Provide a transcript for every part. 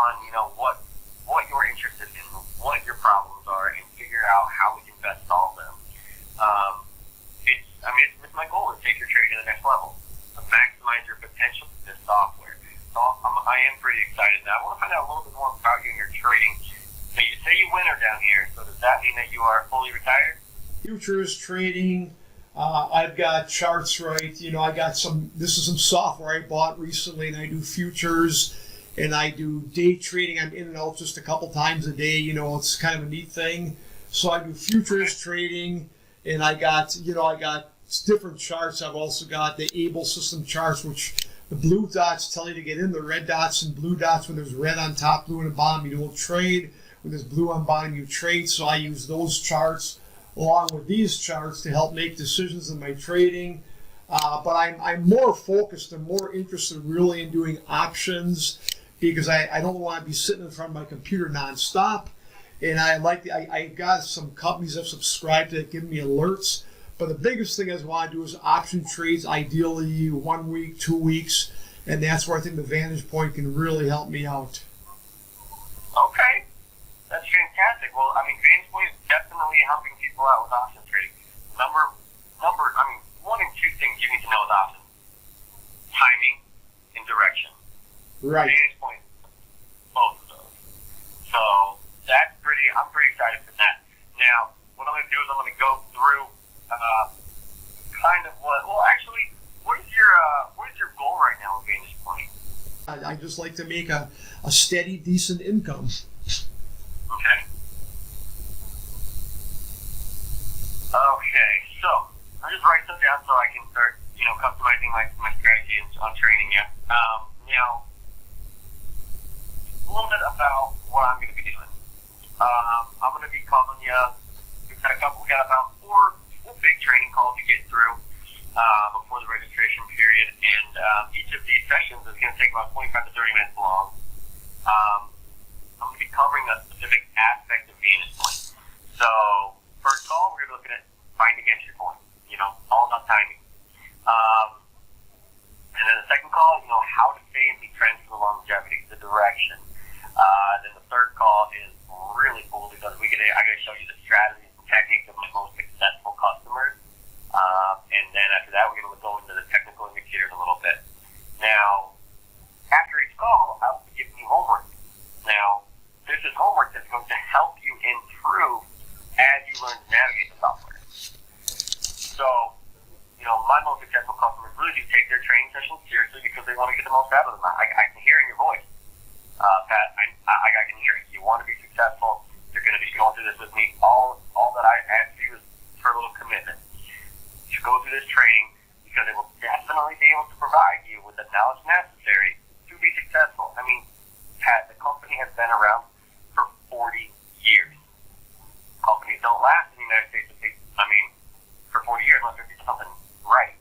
on, what you're interested in, what your problems are, and figure out how we can best solve them. It's my goal to take your trading to the next level, to maximize your potential with this software. So I am pretty excited now. I want to find out a little bit more about you and your trading. So you say you winter down here, so does that mean that you are fully retired? Futures trading. I've got charts, right? I got this is some software I bought recently, and I do futures, and I do day trading. I'm in and out just a couple times a day. It's kind of a neat thing. So I do futures trading, and I got different charts. I've also got the Able system charts, which the blue dots tell you to get in, the red dots and blue dots, when there's red on top, blue on the bottom, you don't trade. When there's blue on bottom, you trade. So I use those charts along with these charts to help make decisions in my trading. But I'm more focused and more interested really in doing options, because I don't want to be sitting in front of my computer nonstop. And I got some companies I've subscribed to that give me alerts. But the biggest thing I want to do is option trades, ideally 1 week, 2 weeks. And that's where I think the Vantage Point can really help me out. Okay. That's fantastic. Well, Vantage Point is definitely helping people out with option trading. One and two things you need to know with options: timing and direction. Right. Vantage Point, both of those. So I'm pretty excited for that. Now, what I'm going to do is I'm going to go through what is your goal right now with Vantage Point? I just like to make a steady, decent income. Okay. Okay, so I'll just write stuff down so I can start, customizing my strategy on training you. Now, a little bit about what I'm going to be doing. I'm going to be calling you. We got about four big training calls to get through before the registration period, and each of these sessions is going to take about 25 to 30 minutes long. I'm going to be covering a specific aspect of Vantage Point. So, first call, we're going to be looking at finding entry point, all about timing. And then the second call, how to stay in the trends for the longevity, the direction. Then the third call is really cool because I got to show you the strategies and techniques of my most successful customers. And then after that, we're going to go into the technical indicators a little bit. Now, after each call, I'll be giving you homework. Now, this is homework that's going to help you improve as you learn to navigate the software. So, my most successful customers really do take their training sessions seriously because they want to get the most out of them. I can hear in your voice, Pat. I can hear it. You want to be successful. You're going to be going through this with me. All that I ask you is for a little commitment. You go through this training because it will definitely be able to provide you with the knowledge necessary to be successful. Pat, the company has been around for 40 years. Companies don't last in the United States for 40 years unless they do something right,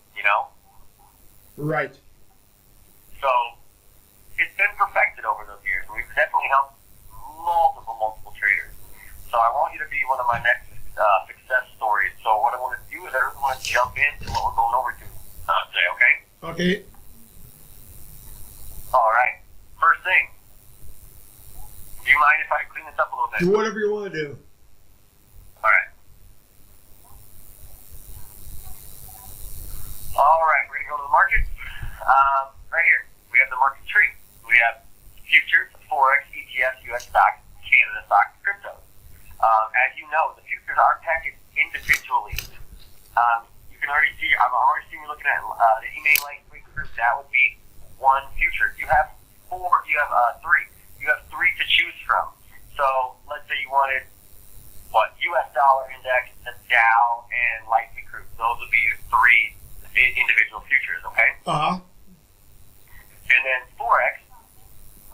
Right. So, it's been perfected over those years. We've definitely helped multiple traders. So I want you to be one of my next success stories. So what I want to do is I really want to jump into what we're going over to today, okay? Okay. All right. First thing. Do you mind if I clean this up a little bit? Do whatever you want to do. All right. All right. We're going to go to the markets. Right here. We have the market tree. We have futures, Forex, ETFs, U.S. stocks, Canada stocks, cryptos. As you know, the futures are packaged individually. You can already see, I've already seen you looking at the email lightweight group. That would be one future. You have three. You have three to choose from. So let's say you wanted, U.S. dollar index, the Dow, and lightweight group. Those would be your three individual futures, okay? Uh-huh. And then Forex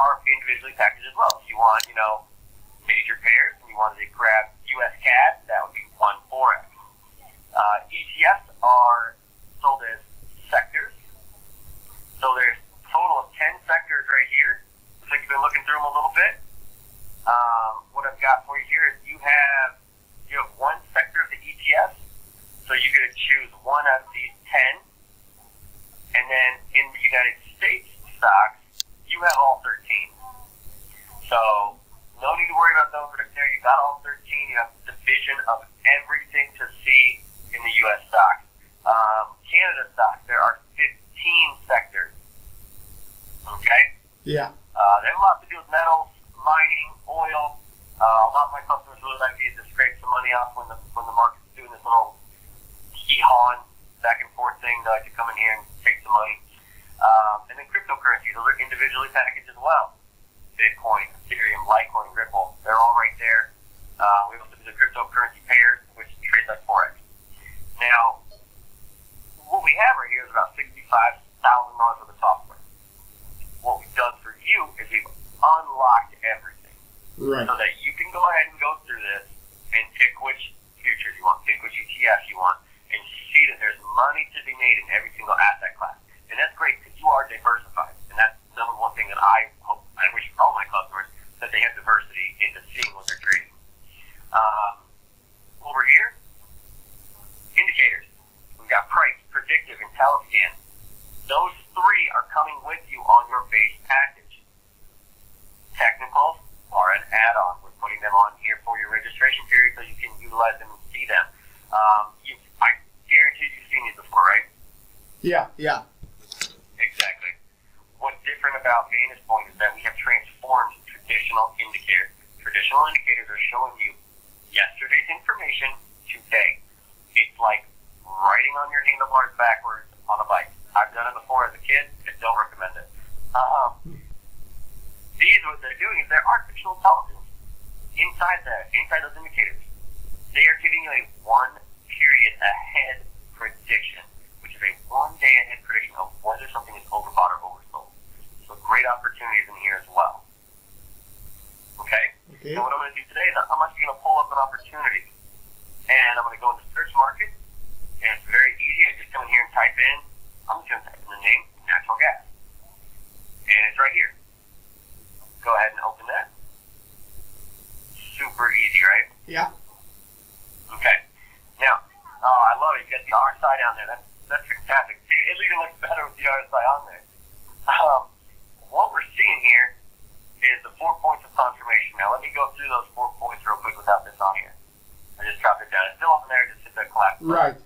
are individually packaged as well. If you want, major pairs, and you wanted to grab U.S. CAD, that would be one Forex. ETFs are sold as sectors. So there's a total of 10 sectors right here. Looks like you've been looking through them a little bit. What I've got for you here is you have one sector of the ETF. So you get to choose one out of these 10. And then in the United States stocks, you have all 13. So no need to worry about those right there. You got all 13. You have the division of everything to see in the U.S. stock. Canada stock, there are 15 sectors. Okay? Yeah. They have a lot to do with metals, mining, oil. A lot of my customers really like these to scrape some money off when the market's doing this little hee-hawing back and forth thing. They like to come in here and take some money. And then cryptocurrencies, those are individually packaged as well. Bitcoin, Ethereum, Litecoin, Ripple, they're all right there. We also do the cryptocurrency pairs, which trades like Forex. Now, what we have right here is about $65,000 worth of software. What we've done for you is we've unlocked everything. Right. So that you can go ahead and go through this and pick which futures you want, pick which ETFs you want, and see that there's money to be made in every single asset class. And that's great because you are diversified. And that's number one thing that I hope, I wish for all my customers, that they have diversity into seeing what they're trading. Over here, indicators. We've got price, predictive, and telescan. Those three are coming with you on your base package. Technicals are an add-on. We're putting them on here for your registration period so you can utilize them and see them. I guarantee you've seen these before, right? Yeah. Exactly. What's different about Vantage Point is that we have transformed traditional indicators. Traditional indicators are showing you yesterday's information today. It's like writing on your handlebars backwards on a bike. I've done it before as a kid. I don't recommend it. These, what they're doing is they're artificial intelligence inside those indicators. They are giving you a 1 period ahead prediction, which is a 1 day ahead prediction of whether something is overbought or oversold. So great opportunities in here as well. Okay? So what I'm going to do today is I'm actually going to pull up an opportunity, and I'm going to go into search market, and it's very easy. I just come in here and type in, I'm just going to type in the name, natural gas. And it's right here. Go ahead and open that. Super easy, right? Yeah. Okay. Now, I love it. You got the RSI down there. That's fantastic. It even looks better with the RSI on there. What we're seeing here is the 4 points of confirmation. Now, let me go through those 4 points real quick without this on here. I just dropped it down. It's still on there. Just hit that collapse. Right.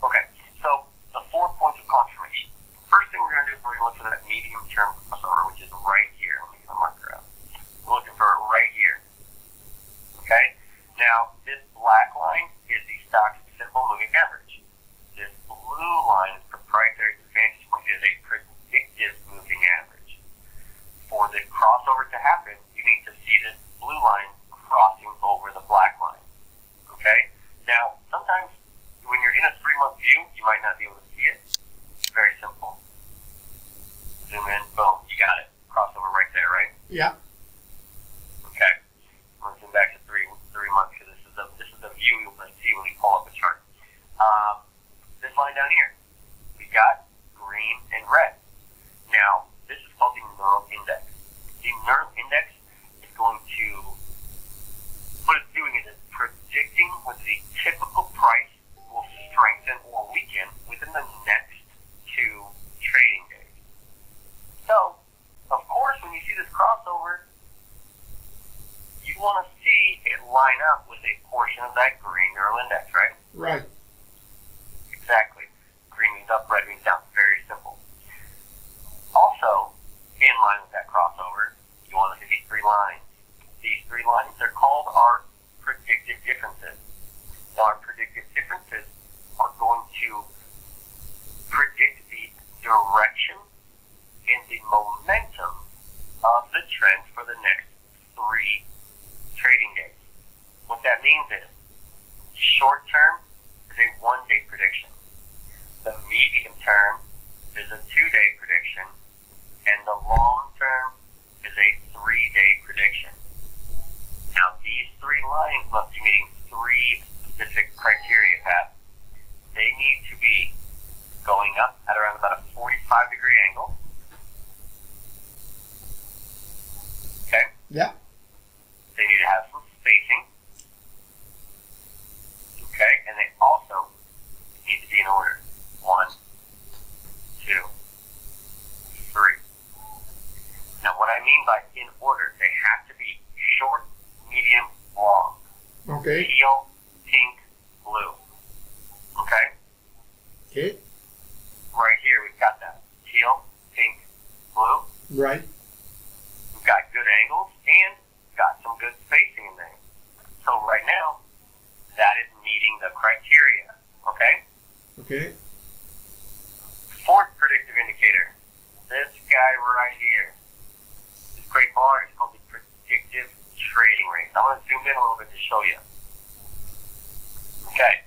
Okay. So, the 4 points of confirmation. First thing we're going to do is we're going to look for that medium-term crossover, which is right here. Let me get the marker out. We're looking for it right here. Okay? Now, this black line is the stock simple moving average. This blue line is proprietary to Vantage Point. It is a predictive moving average. For the crossover to happen, you need to see this blue line crossing over the black line. Okay? Now, sometimes when you're in a 3-month view, you might not be able to see it. It's very simple. Zoom in, boom, you got it. Crossover right there, right? Yeah. Okay. I'm going to zoom back to three months because this is the view you'll see when you pull up the chart. This line down here, we got green and red. Now, this is called the neural index. The neural index is going to, what it's doing is it's predicting whether the typical price will strengthen or weaken within the next 2 trading days. So, of course, when you see this crossover, you want to see it line up with a portion of that green neural index, right? Right. Exactly. Green means up, red means down. Very simple. Also, in line with that crossover, you want to see these 3 lines. These 3 lines, they're called our predicted differences. Now, our predicted differences are going to predict the direction and the momentum of the trend for the next 3 trading days. What that means is, short term is a 1-day prediction. The medium term is a 2-day prediction, and the long term is a 3-day prediction. Now, these 3 lines must be meeting 3 specific criteria, Pat. They need to be going up at around about a 45-degree angle. Okay? Yeah. They need to have some spacing. Okay? And they also need to be in order. 1, 2, 3. Now, what I mean by in order, they Okay. Teal, pink, blue. Okay? Okay. Right here, we've got that. Teal, pink, blue. Right. We've got good angles and got some good spacing in there. So right now, that is meeting the criteria. Okay? Okay. Fourth predictive indicator. This guy right here. This great bar is called the predictive trading range. I'm going to zoom in a little bit to show you. Okay.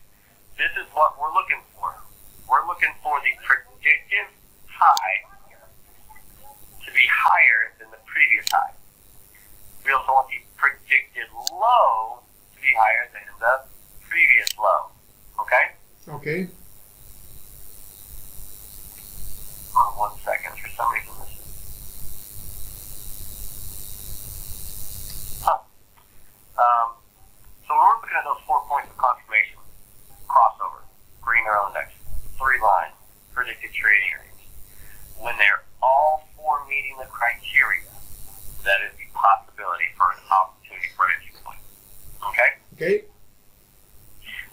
This is what we're looking for. We're looking for the predictive high to be higher than the previous high. We also want the predicted low to be higher than the previous low. Okay? Okay. Hold on 1 second. For some reason, this is... So we're looking at those 4 points of confirmation. Crossover, green neural index, 3 lines, predicted trading range. When they're all 4 meeting the criteria, that is the possibility for an opportunity for entry point. Okay? Okay.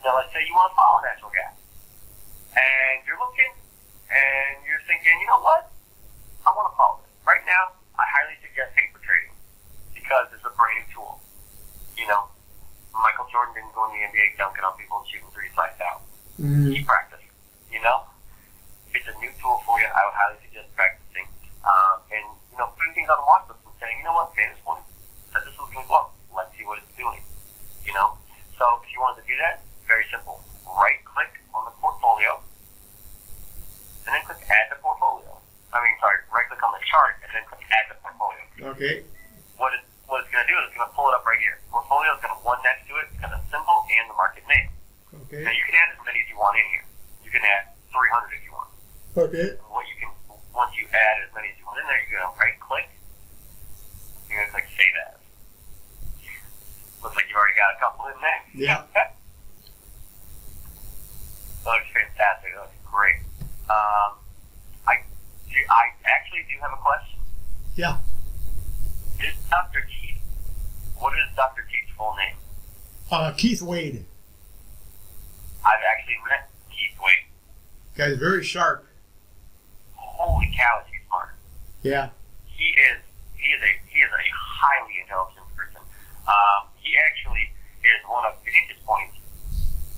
Now let's say you want to follow natural gas. And you're looking, and you're thinking, you know what? I want to follow this. Right now, I highly suggest paper trading because it's a brand new tool. You know, Michael Jordan didn't go in the NBA dunking on people and shooting 3 slides out. Mm. Keep practicing. You know? It's a new tool for you. I would highly suggest practicing. And, you know, putting things on the watch list and saying, you know what, Vantage Point said this was going to go. Let's see what it's doing. You know? So if you wanted to do that, very simple. Right click on the portfolio and then click add to portfolio. Right click on the chart and then click add to portfolio. Okay. What it's going to do is it's going to pull it up right here. Portfolio is going to one next to it because of symbol and the market name. Okay. Now you can add as many as you want in here. You can add 300 if you want. Okay. Once you add as many as you want in there, you're going to right click. You're going to click save as. Looks like you already got a couple in there. Yeah. Looks fantastic. That looks great. I actually do have a question. Yeah. Is Dr. Keith, what is Dr. Keith's full name? Keith Wade. I've actually met Keith Wade. Guy's very sharp. Holy cow, is he smart. Yeah. He is a highly intelligent person. He actually is one of Vantage Point's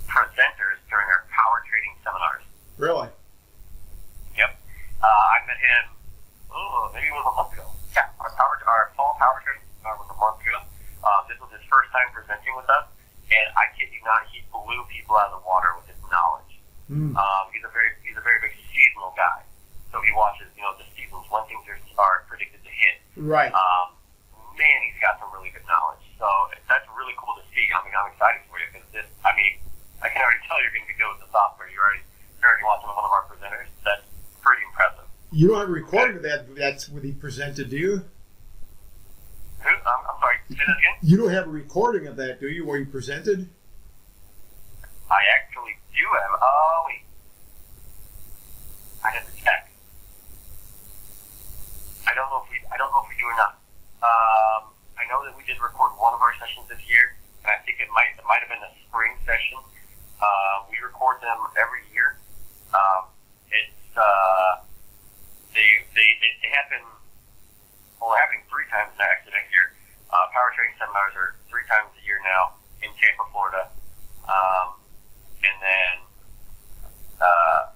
presenters during our power trading seminars. Really? Yep. I met him, maybe it was a month ago. Yeah, our fall power trading seminar was a month ago. This was his first time presenting with us, and I kid you not, he blew people out of the water with his knowledge. Mm. He's a very big seasonal guy. So he watches, the seasons when things are predicted to hit. Right. Man, he's got some really good knowledge. So that's really cool to see. I mean, I'm excited for you because I can already tell you're going to be good with the software. You're already watching one of our presenters. That's pretty impressive. You don't have a recording of that. That's what he presented, do you? Who? I'm sorry. Say that again. You don't have a recording of that, do you? Where he presented? I actually do have. Oh wait. I have to check. I don't know if we do or not. I know that we did record one of our sessions this year, and I think it might have been a spring session. We record them every year. They happen. Well, they're happening 3 times next year. Power trading seminars are 3 times a year now in Tampa, Florida, and then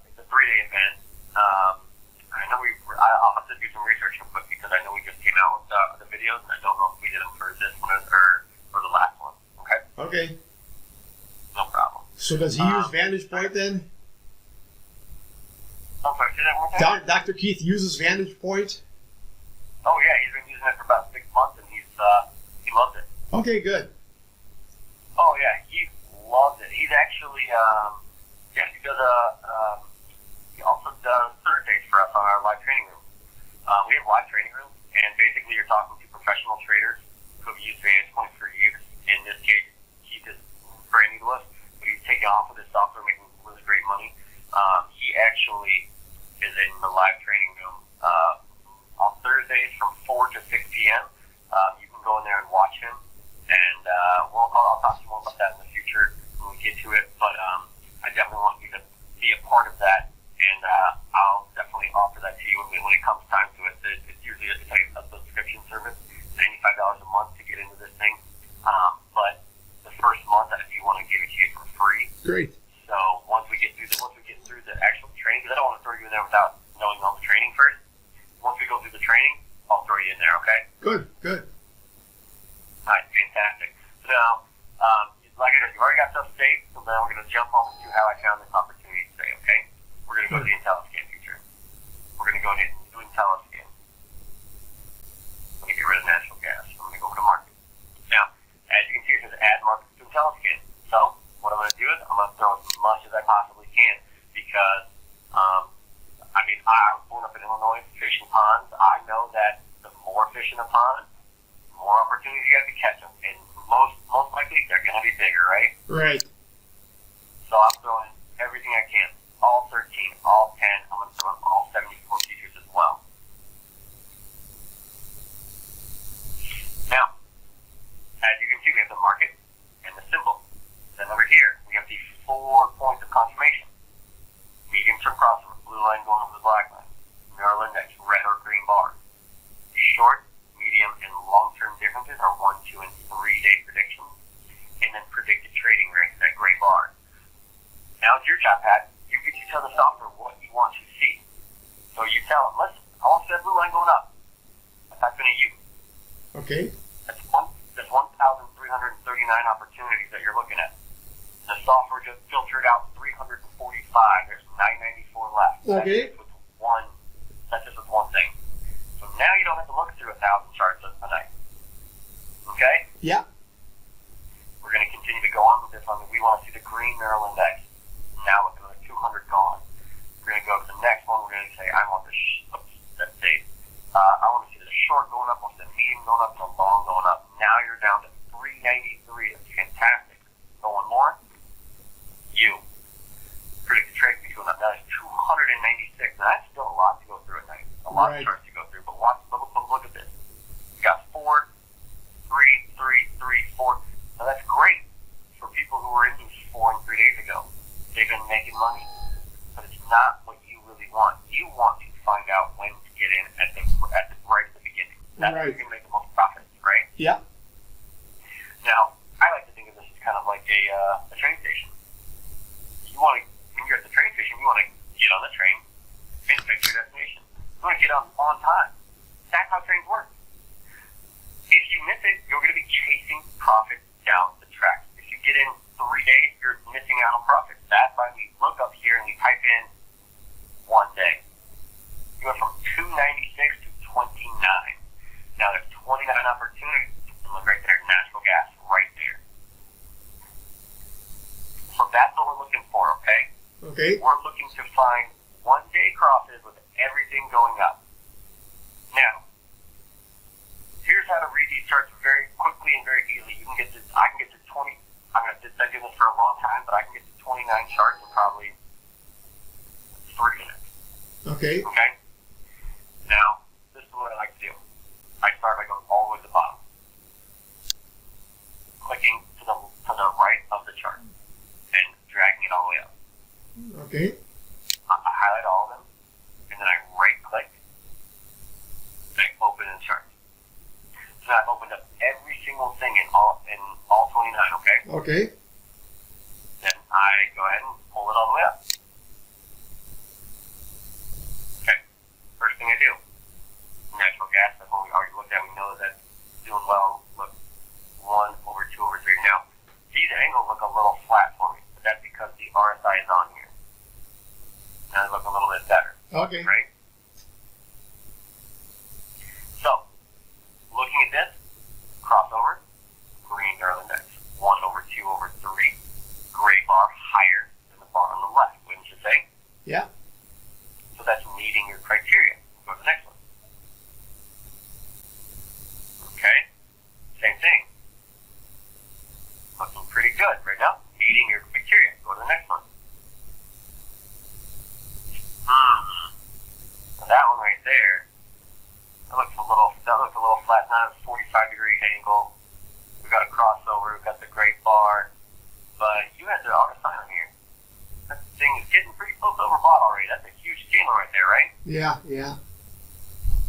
it's a 3-day event. I know I'll have to do some research real quick because I know we just came out with the videos, and I don't know if we did them for this one or for the last one. Okay. Okay. No problem. So does he use Vantage Point then? I'm sorry, say that one more time? Dr. Keith uses Vantage Point? Oh, yeah, he's been using it for about 6 months, and he loves it. Okay, good. Oh, yeah, he loves it. He's actually, he does he also does Thursdays for us on our live training room. We have live training rooms, and basically you're talking to professional traders who have used Vantage Point for years. In this case, Keith is brand new to us, but he's taking off with his software, making really great money. He actually is in the live training room on Thursdays from 4 to 6 p.m. You can go in there and watch him, and I'll talk to you more about that in a part of that, and I'll definitely offer that to you when it comes time to it. It's usually a subscription service, $95 a month to get into this thing. But the first month, I do want to give it to you for free. Great. So once we get through the actual training, because I don't want to throw you in there without knowing all the training first. Once we go through the training, I'll throw you in there. Okay? Good. All right, fantastic. So, like I said, you already got stuff saved, so now we're going to jump on to how I found this opportunity today, okay? We're going to go to the IntelliScan feature. We're going to go ahead and do IntelliScan. Let me get rid of natural gas. I'm going to go over to market. Now, as you can see, it says add market to IntelliScan. So, what I'm going to do is I'm going to throw as much as I possibly can because, I was born up in Illinois fishing ponds. I know that the more fish in a pond, more opportunities you have to catch them. And most likely, they're going to be bigger, right? Right. So I'm throwing everything I can. All 13, all 10. I'm going to throw in all 74 features as well. Now, as you can see, we have the market and the symbol. Then over here, we have the 4 points of confirmation. Medium-term crossover, blue line going over the black line. Neural index, red or green bar. Short, medium, and long-term differences are 1, 2, and 3-day predictions. And then predicted trading rate, that gray bar. Now it's your job, Pat. You get to tell the software what you want to see. So you tell them, listen, I want to see that blue line going up. That's in a U. Okay. That's 1,339 opportunities that you're looking at. The software just filtered out 345. There's 994 left. Okay. That's just with one thing. So now you don't have to look through 1,000 charts a night. Okay? Yeah. We're going to continue to go on with this one. We want to see the green neural index. Now with another 200 gone. We're going to go to the next one. We're going to say, I want the I want to see the short going up, I want to see the medium going up, and the long going up. Now you're down to 393. That's fantastic. Going more? You. Predicted trade speed going up. Now it's 296. Now that's still a lot to go through at night. A lot of charts to go through. But look at this. We got 4, 3, 3, 3, 4. Now that's great for people who were in these 4 and 3 days ago. They've been making money. But it's not what you really want. You want to find out when to get in at the right at the beginning. That's where you're going to make the most profits, right? Yeah. Now, I like to think of this as kind of like a train station. When you're at the train station, you want to get on the train and make your destination. You want to get on time. That's how trains work. If you miss it, you're going to be chasing profits down the track. If you get in 3 days, you're missing out on profits. That's why we look up here and we type in 1 day. You went from 296 to 29. Now there's 29 opportunities. And look right there, natural gas, right there. So that's what we're looking for, okay? Okay. We're looking to find 1 day crosses with everything going up. Now, here's how to read these charts very quickly and very easily. You can get this. I can get to 20. I've been doing this for a long time, but I can get to 29 charts in probably 3 minutes. Okay. Okay. Now, this is what I like to do. I start by going all the way to the bottom, clicking to the right of the chart, and dragging it all the way up. Okay. I highlight all of them, and then I right-click, and I open in chart. So I've opened up every single thing in all 29, okay? Okay. Then I go ahead and pull it all the way up. Okay. First thing I do, natural gas, that's one we already looked at. We know that that's doing well. Look, 1 over 2 over 3. Now, these angles look a little flat for me, but that's because the RSI is on here. Now they look a little bit better. Okay. Right? So, looking at this, crossover, green neural index, 1 over 2 over 3, gray bar higher than the bar on the left, wouldn't you say? Yeah. So that's meeting your criteria. Go to the next one. Okay? Same thing. Looking pretty good right now. Meeting your criteria. Go to the next one. So that one right there, that looks a little flat. Not a 45-degree angle. We got a crossover. We got the gray bar. But you had the RSI on here. That thing is getting pretty close to overbought already. That's a huge candle right there, right? Yeah, yeah.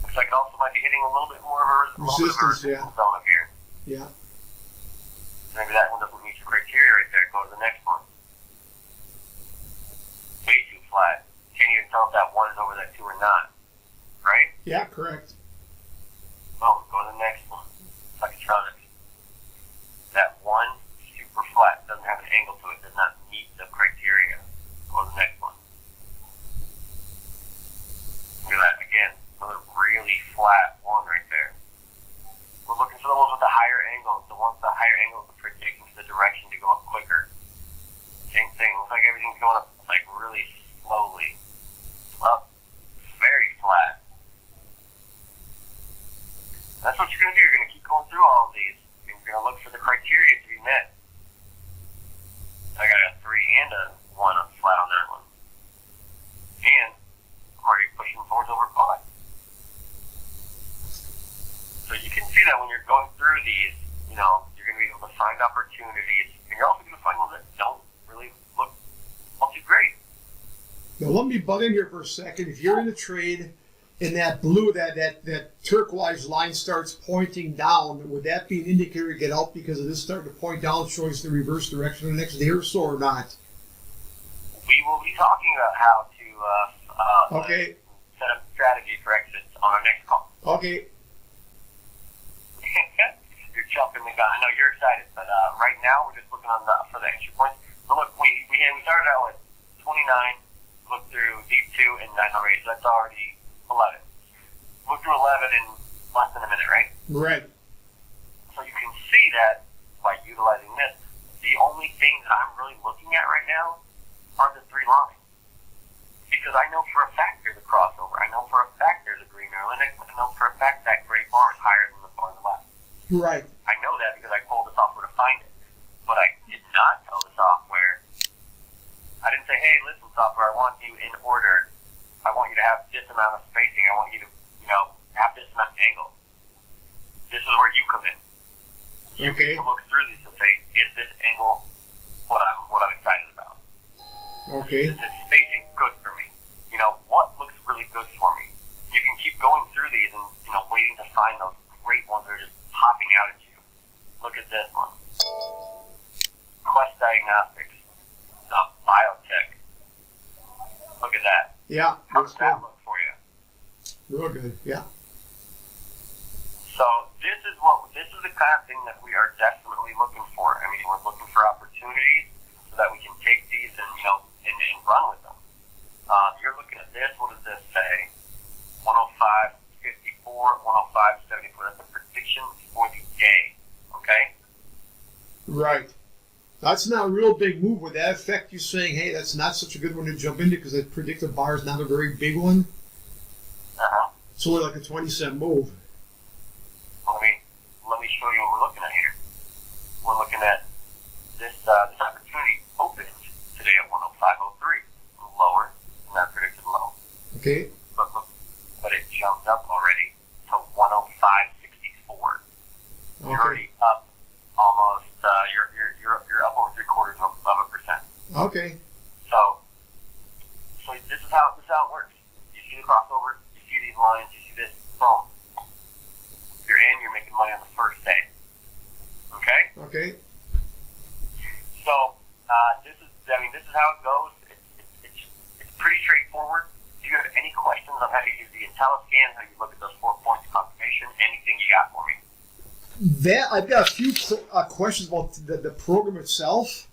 Looks like it also might be hitting a little bit more of a Resistance, yeah. zone up here. Yeah. Maybe that one doesn't meet your criteria right there. Go to the next one. Way too flat. Can't even tell if that one is over that two or not. Right? Yeah, correct. Oh, go to the next one. Psychotronics. That one, super flat, doesn't have an angle to it, does not meet the criteria. Go to the next one. Look at that, again, another really flat one right there. We're looking for the ones with the higher angles. The ones with the higher angles are predicting the direction to go up quicker. Same thing, looks like everything's going up like really slowly. Up, very flat. That's what you're going to do. You're going to keep going through all of these. You're going to look for the criteria to be met. I got a 3 and a 1 up flat on that one. And I'm already pushing towards overbought. So you can see that when you're going through these, you're going to be able to find opportunities. And you're also going to find ones that don't really look all too great. Now let me butt in here for a second. If you're in a trade and that blue, that turquoise line starts pointing down, would that be an indicator to get out because it is starting to point down, showing us the reverse direction in the next day or so, or not? We will be talking about how to set up strategy for exits on our next call. Okay. You're jumping the gun. I know you're excited, but right now we're just looking for the entry points. So look, we started out with 29, looked through deep 2 and 908, so that's already 11. Look through 11 in less than a minute, right? Right. So you can see that by utilizing this, the only thing that I'm really looking at right now are the 3 lines. Because I know for a fact there's a crossover. I know for a fact there's a green analytic. I know for a fact that gray bar is higher than the bar on the left. Right. I know that because I told the software to find it. But I did not tell the software. I didn't say, hey, listen, software, I want you in order. I want you to have this amount of spacing. I want you to, have this amount of angle. This is where you come in. You Okay. can look through these and say, is this angle what I'm excited about? Okay. Is this spacing good for me? What looks really good for me? You can keep going through these and, waiting to find those great ones that are just popping out at you. Look at this one. Quest Diagnostics. Biotech. Look at that. Yeah. How Looks does that good. look for you? Real good. Yeah. So this is the kind of thing that we are definitely looking for. I mean, we're looking for opportunities so that we can take these and and run with them. You're looking at this. What does this say? 105.54, 105.74. That's a prediction for the day. Okay. Right. That's not a real big move. Would that affect you saying, hey, that's not such a good one to jump into because that predictive bar is not a very big one? It's only like a 20-cent move. Let me show you what we're looking at here. We're looking at this opportunity opened today at 105.03, lower than that predicted low. Okay. But it jumped up already to 105.64. You're Okay. already up almost. You're up over 0.75%. Okay. So this is how it works. You see the crossover. You see these lines. You see this. Boom. You're in. You're making money on the first day. Okay. Okay. So this is how it goes. It's pretty straightforward. Do you have any questions on how you use the IntelliScan, how you look at those 4 points of confirmation? Anything you got for me? I've got a few questions about the program itself.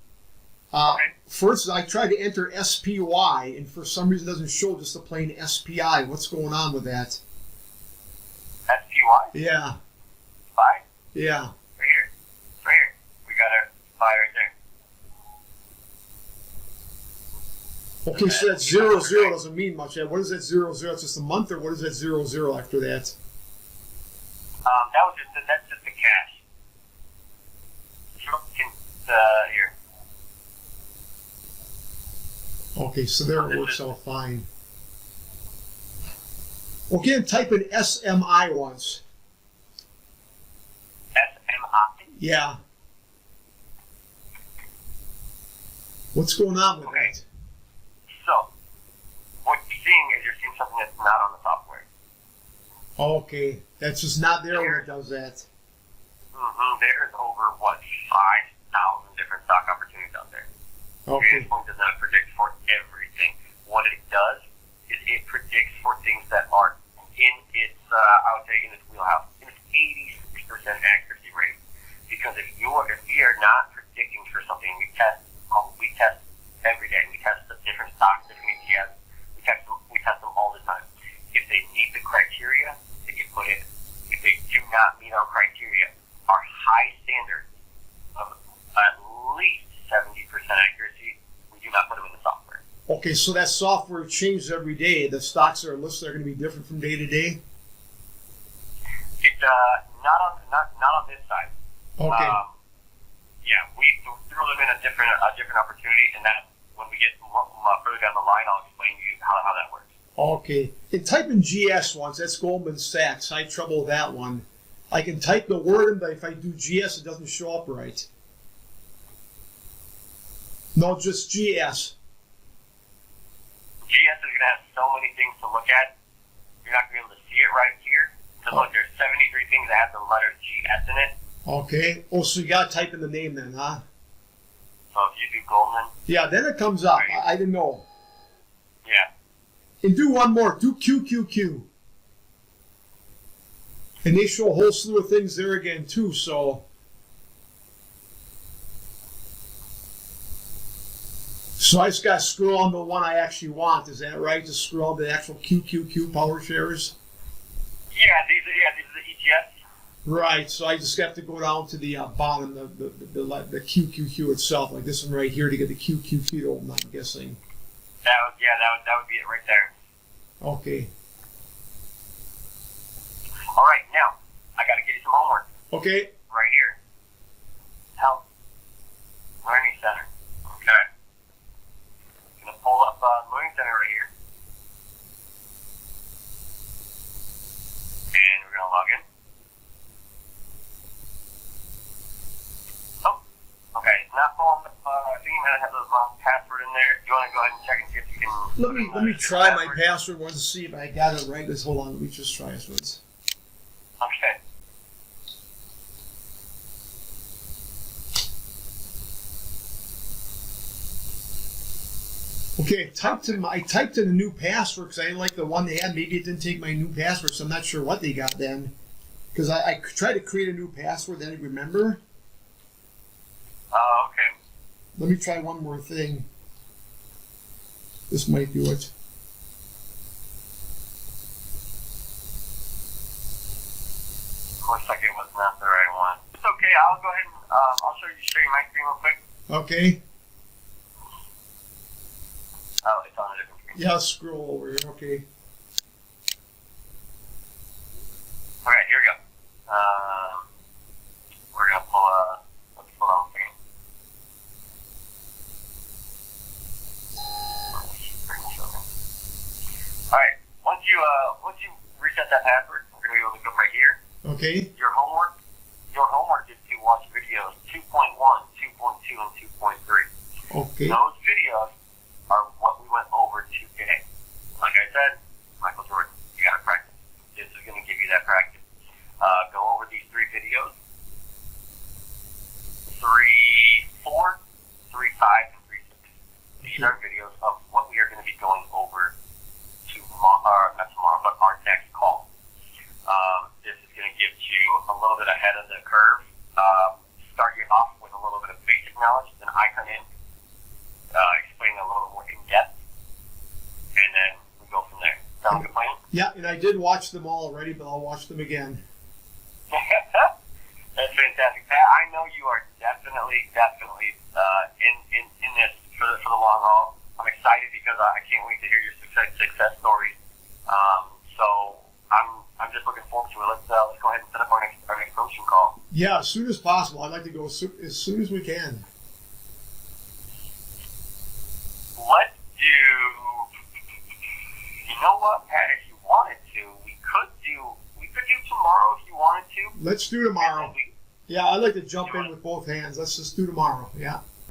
Okay. First, I tried to enter SPY, and for some reason it doesn't show, just the plain SPI. What's going on with that? SPY? Yeah. Buy? Yeah. Right here. Right here. We got our buy right there. Okay, so that 00 doesn't mean much. What is that 00? It's just a month, or what is that 00 after that? That's just the cash. Here. Okay, so there it works out fine. Okay, and type in SMI once. SMI? Yeah. What's going on with Okay. that? So, Okay, that's just not there when it does that. There's over, 5,000 different stock opportunities out there. Okay. Vantage does not predict for everything. What it does is it predicts for things that are in its, I would say, in its wheelhouse, in its 86% accuracy rate. Because if we are not predicting for something, we test every day. We test the different stocks, different ETFs. We test them all the time. If they meet the criteria, they get put in. If they do not meet our criteria, our high standard of at least 70% accuracy, we do not put them in the software. Okay, so that software changes every day. The stocks that are listed are going to be different from day to day? It's not on this side. Okay. We throw them in a different opportunity, and that when we get further down the line, I'll explain to you how that works. Okay. And type in GS once. That's Goldman Sachs. I had trouble with that one. I can type the word in, but if I do GS, it doesn't show up right. No, just GS. GS is going to have so many things to look at. You're not going to be able to see it right here. So look, there's 73 things that have the letter GS in it. Okay. Oh, so you got to type in the name then, huh? So if you do Goldman. Yeah, then it comes up. Right. I didn't know. Yeah. And do one more. Do QQQ. And they show a whole slew of things there again, too, so. So I just got to scroll on the one I actually want. Is that right? Just scroll to the actual QQQ power shares? Yeah, these are the ETFs. Right, so I just have to go down to the bottom, the QQQ itself, like this one right here, to get the QQQ to open, I'm guessing. That would be it right there. Okay. All right, now I got to give you some homework. Okay. Right here. Health Learning Center. Okay. I'm gonna pull up Learning Center right here, and we're gonna log in. Okay, not pulling up. I think you might have the wrong password in there. Do you want to go ahead and check and see if you can? Let me try my password once to see if I got it right. Just hold on. Let me just try this once. Okay. Okay, I typed in a new password because I didn't like the one they had. Maybe it didn't take my new password, so I'm not sure what they got then. Because I tried to create a new password, then I remember. Oh, okay. Let me try one more thing. This might do it. Looks like it was not the right one. It's okay. I'll go ahead and I'll show you my screen real quick. Okay. Oh, it's on a different screen. Yeah, scroll over here. Okay. Okay, here we go. We're gonna pull a. Let's pull on a second. All right. Once you reset that password, we're gonna be able to go right here. Okay. Your homework is to watch videos 2.1, 2.2, and 2.3. Okay. Those videos are what we went over today. Like I said, Michael Jordan, you gotta practice. This is gonna give you that practice. Go over these 3 videos. 3.4, 3.5, and 3.6. These are videos of what we are going to be going over not tomorrow, but our next call. This is going to get you a little bit ahead of the curve. Start you off with a little bit of basic knowledge, then I come in, explain a little more in depth, and then we go from there. Sound like a plan? Yeah, and I did watch them all already, but I'll watch them again. That's fantastic, Pat. I know you are definitely in this for the long haul. I'm excited because I can't wait to hear your success stories. So I'm just looking forward to it. Let's go ahead and set up our next coaching call. Yeah, as soon as possible. I'd like to go as soon as we can. Let's do. You know what, Pat? If you wanted to, we could do tomorrow if you wanted to. Let's do tomorrow. Yeah, I'd like to jump in with both hands. Let's just do tomorrow. Yeah.